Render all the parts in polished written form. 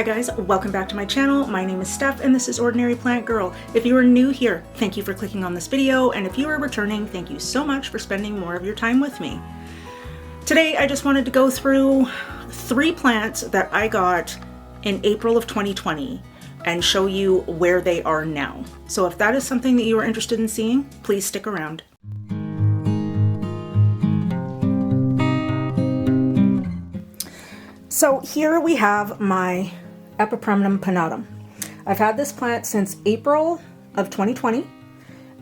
Hi guys, welcome back to my channel. My name is Steph and this is Ordinary Plant Girl. If you are new here, thank you for clicking on this video, and if you are returning, thank you so much for spending more of your time with me. Today I just wanted to go through 3 plants that I got in April of 2020 and show you where they are now. So if that is something that you are interested in seeing, please stick around. So here we have my Epipremnum Pinnata. I've had this plant since April of 2020,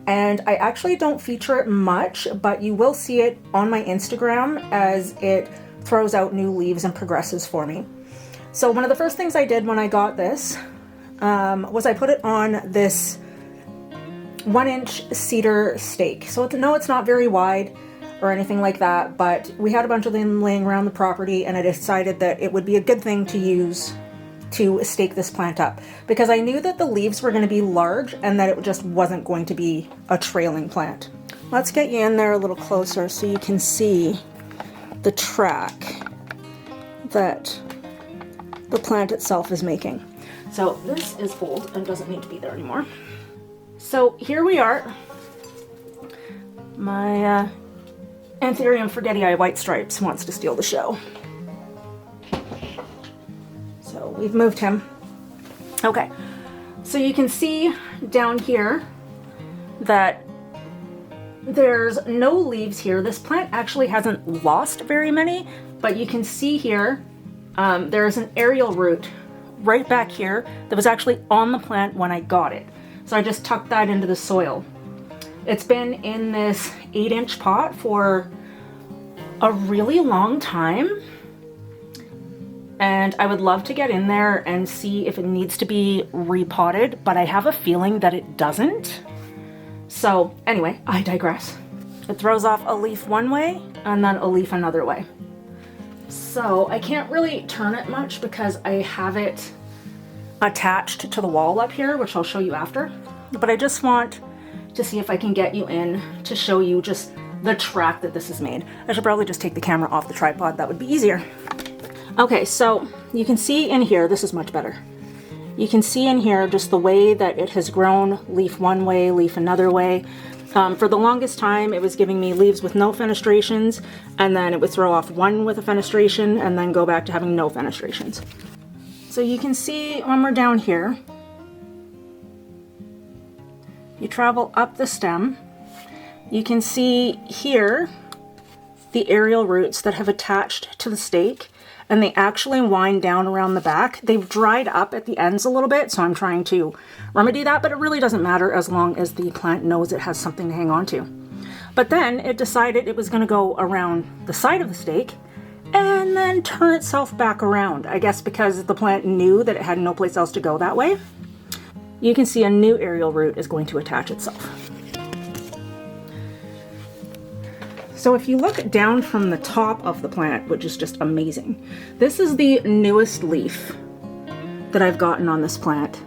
and I actually don't feature it much, but you will see it on my Instagram as it throws out new leaves and progresses for me. So one of the first things I did when I got this was I put it on this 1-inch cedar stake. So no, it's not very wide or anything like that, but we had a bunch of them laying around the property, and I decided that it would be a good thing to use to stake this plant up, because I knew that the leaves were going to be large and that it just wasn't going to be a trailing plant. Let's get you in there a little closer so you can see the track that the plant itself is making. So this is old and doesn't need to be there anymore. So here we are. My Anthurium forgetii white stripes wants to steal the show. So we've moved him. Okay, so you can see down here that there's no leaves here. This plant actually hasn't lost very many, but you can see here there's an aerial root right back here that was actually on the plant when I got it. So I just tucked that into the soil. It's been in this 8-inch pot for a really long time, and I would love to get in there and see if it needs to be repotted, but I have a feeling that it doesn't. So anyway, I digress. It throws off a leaf one way and then a leaf another way. So I can't really turn it much because I have it attached to the wall up here, which I'll show you after. But I just want to see if I can get you in to show you just the track that this is made. I should probably just take the camera off the tripod, that would be easier. Okay, so you can see in here, this is much better. You can see in here just the way that it has grown, leaf one way, leaf another way. For the longest time, it was giving me leaves with no fenestrations, and then it would throw off one with a fenestration, and then go back to having no fenestrations. So you can see when we're down here, you travel up the stem, you can see here the aerial roots that have attached to the stake, and they actually wind down around the back. They've dried up at the ends a little bit, so I'm trying to remedy that, but it really doesn't matter as long as the plant knows it has something to hang on to. But then it decided it was going to go around the side of the stake and then turn itself back around, I guess because the plant knew that it had no place else to go that way. You can see a new aerial root is going to attach itself. So if you look down from the top of the plant, which is just amazing, this is the newest leaf that I've gotten on this plant.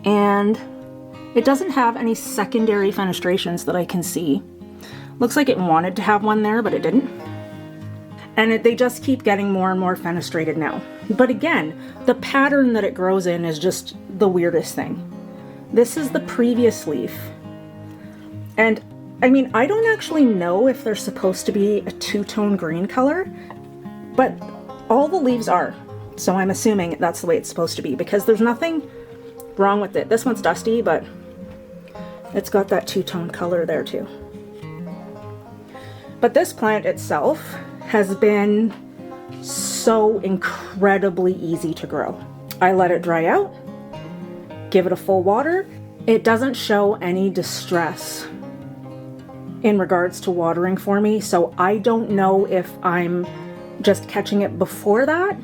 And it doesn't have any secondary fenestrations that I can see. Looks like it wanted to have one there, but it didn't. And they just keep getting more and more fenestrated now. But again, the pattern that it grows in is just the weirdest thing. This is the previous leaf. And I mean, I don't actually know if they're supposed to be a two-tone green color, but all the leaves are. So I'm assuming that's the way it's supposed to be, because there's nothing wrong with it. This one's dusty, but it's got that two-tone color there too. But this plant itself has been so incredibly easy to grow. I let it dry out, give it a full water. It doesn't show any distress in regards to watering for me, so I don't know if I'm just catching it before that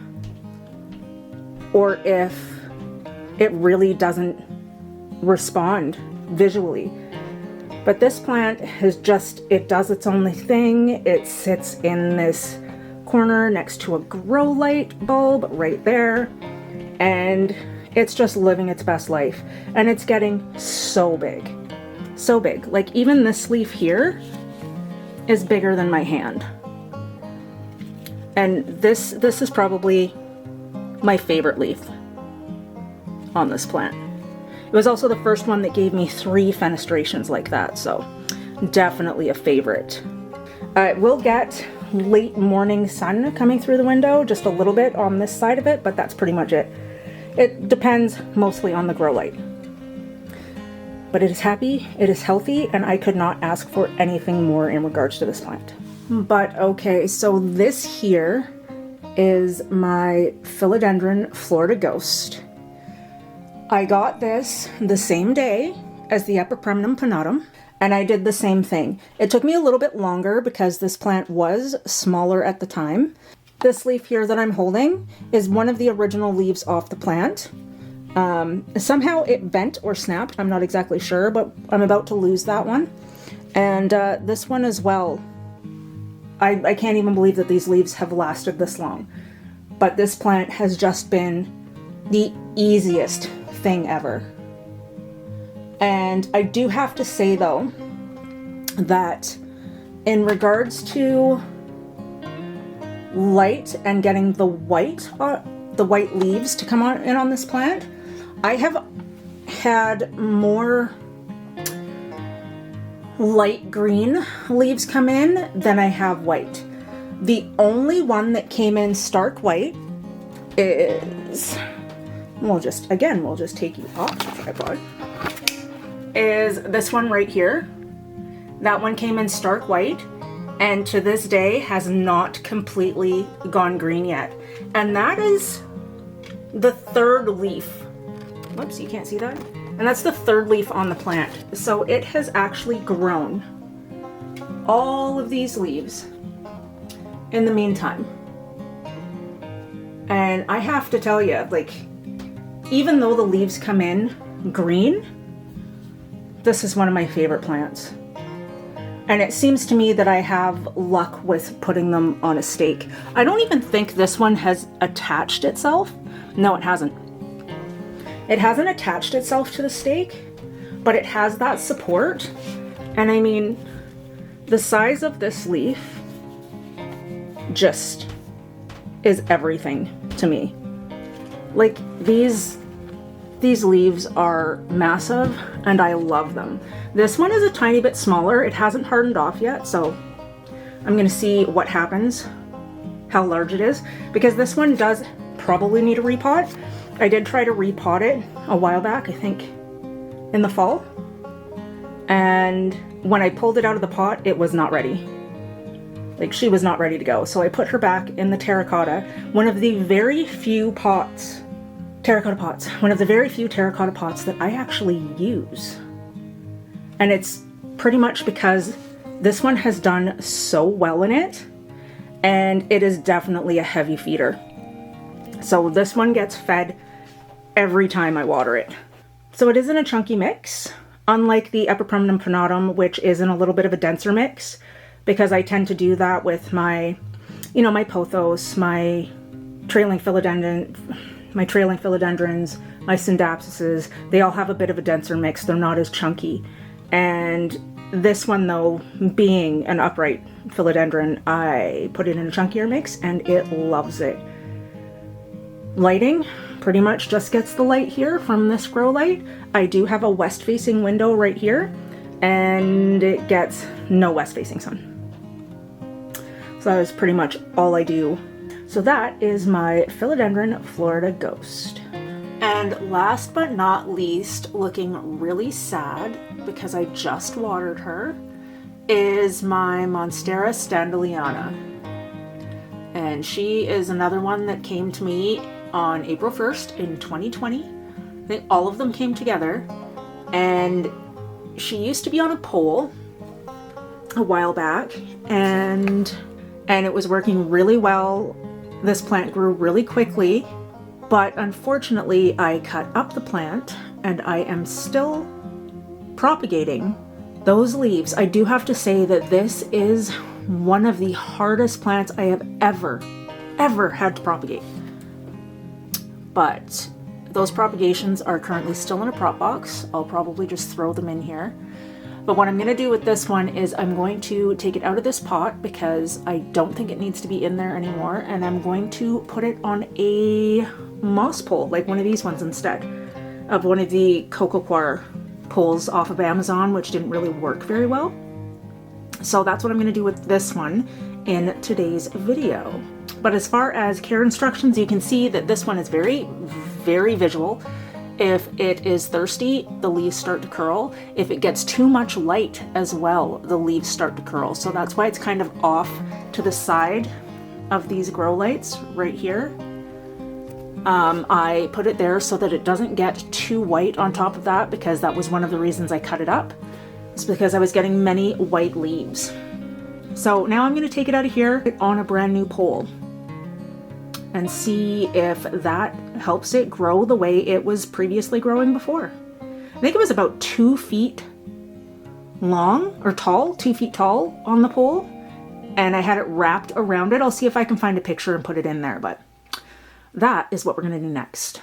or if it really doesn't respond visually. But this plant has just, it does its own thing. It sits in this corner next to a grow light bulb right there, and it's just living its best life, and it's getting so big. So big. Like even this leaf here is bigger than my hand. And this is probably my favorite leaf on this plant. It was also the first one that gave me 3 fenestrations like that, so definitely a favorite. It will get late morning sun coming through the window, just a little bit on this side of it, but that's pretty much it. It depends mostly on the grow light. But it is happy, it is healthy, and I could not ask for anything more in regards to this plant. But okay, so this here is my Philodendron Florida Ghost. I got this the same day as the Epipremnum Pinnata, and I did the same thing. It took me a little bit longer because this plant was smaller at the time. This leaf here that I'm holding is one of the original leaves off the plant. Somehow it bent or snapped, I'm not exactly sure, but I'm about to lose that one. And this one as well. I can't even believe that these leaves have lasted this long. But this plant has just been the easiest thing ever. And I do have to say though, that in regards to light and getting the white leaves to come in on this plant, I have had more light green leaves come in than I have white. The only one that came in stark white is, we'll just take you off the tripod, is this one right here. That one came in stark white, and to this day has not completely gone green yet. And that is the 3rd leaf. Whoops, you can't see that? And that's the 3rd leaf on the plant. So it has actually grown all of these leaves in the meantime. And I have to tell you, like, even though the leaves come in green, this is one of my favorite plants. And it seems to me that I have luck with putting them on a stake. I don't even think this one has attached itself. No, it hasn't. It hasn't attached itself to the stake, but it has that support. And I mean, the size of this leaf just is everything to me. Like, these leaves are massive and I love them. This one is a tiny bit smaller. It hasn't hardened off yet, so I'm gonna see what happens, how large it is, because this one does probably need a repot. I did try to repot it a while back, I think in the fall, and when I pulled it out of the pot, it was not ready. Like, she was not ready to go. So I put her back in the terracotta, one of the very few terracotta pots that I actually use. And it's pretty much because this one has done so well in it, and it is definitely a heavy feeder. So this one gets fed every time I water it. So it isn't a chunky mix, unlike the Epipremnum Pinnatum, which is in a little bit of a denser mix, because I tend to do that with my, my pothos, my trailing philodendrons, my syndapsuses. They all have a bit of a denser mix. They're not as chunky. And this one, though, being an upright philodendron, I put it in a chunkier mix and it loves it. Lighting pretty much just gets the light here from this grow light. I do have a west facing window right here, and it gets no west facing sun. So that is pretty much all I do. So that is my Philodendron Florida Ghost. And last but not least, looking really sad because I just watered her, is my Monstera Standleyana. And she is another one that came to me on April 1st in 2020. I think all of them came together, and she used to be on a pole a while back, and it was working really well. This plant grew really quickly, but unfortunately I cut up the plant and I am still propagating those leaves. I do have to say that this is one of the hardest plants I have ever had to propagate. But those propagations are currently still in a prop box. I'll probably just throw them in here. But what I'm going to do with this one is I'm going to take it out of this pot because I don't think it needs to be in there anymore, and I'm going to put it on a moss pole, like one of these ones instead. of one of the Coco pulls off of Amazon, which didn't really work very well. So that's what I'm going to do with this one in today's video. But as far as care instructions, you can see that this one is very, very visual. If it is thirsty, the leaves start to curl. If it gets too much light as well, the leaves start to curl. So that's why it's kind of off to the side of these grow lights right here. I put it there so that it doesn't get too white on top of that, because that was one of the reasons I cut it up. It's because I was getting many white leaves. So now I'm going to take it out of here on a brand new pole and see if that helps it grow the way it was previously growing before. I think it was about 2 feet long or tall, 2 feet tall on the pole, and I had it wrapped around it. I'll see if I can find a picture and put it in there, but that is what we're going to do next.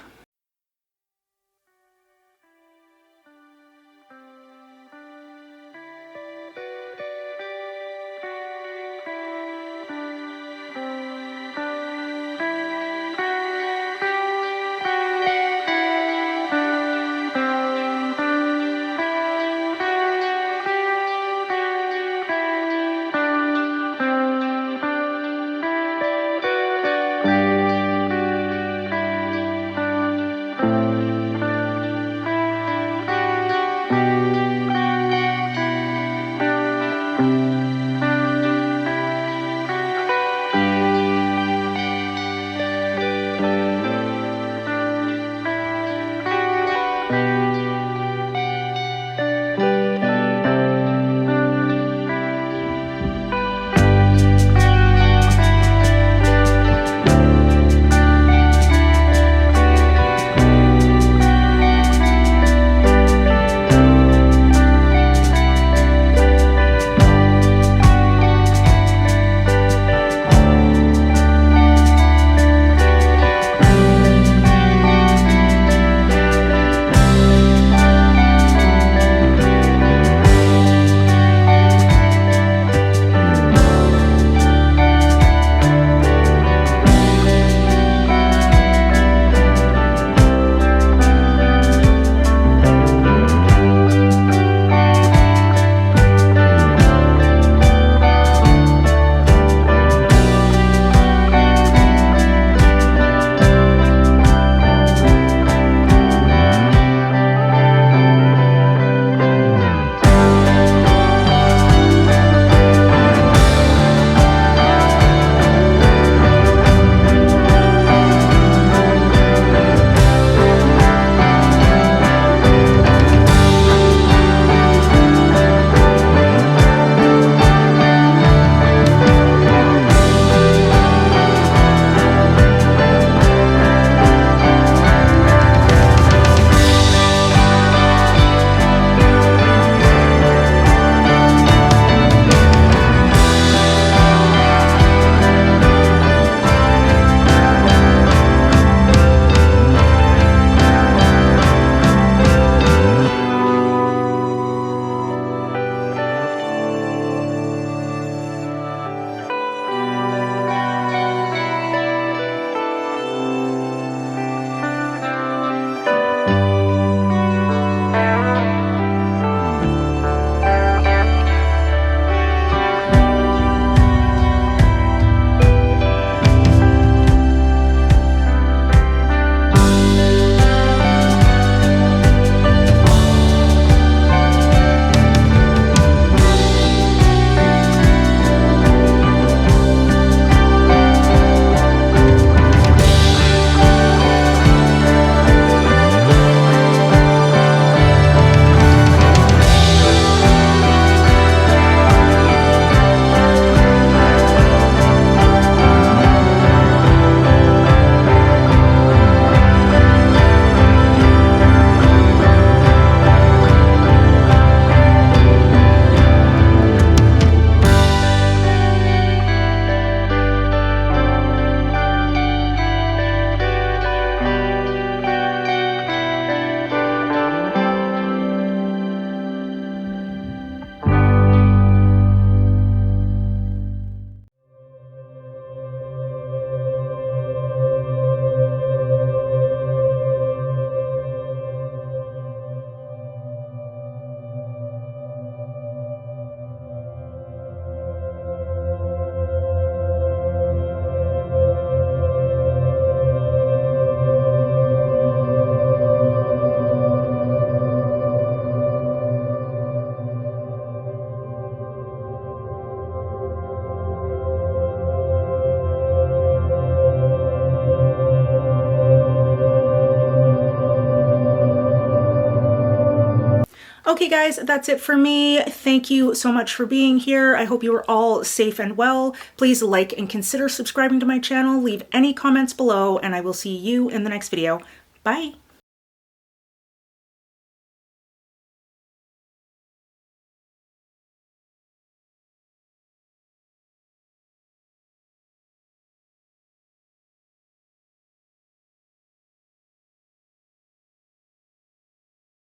Okay guys, that's it for me. Thank you so much for being here. I hope you are all safe and well. Please like and consider subscribing to my channel. Leave any comments below, and I will see you in the next video. Bye!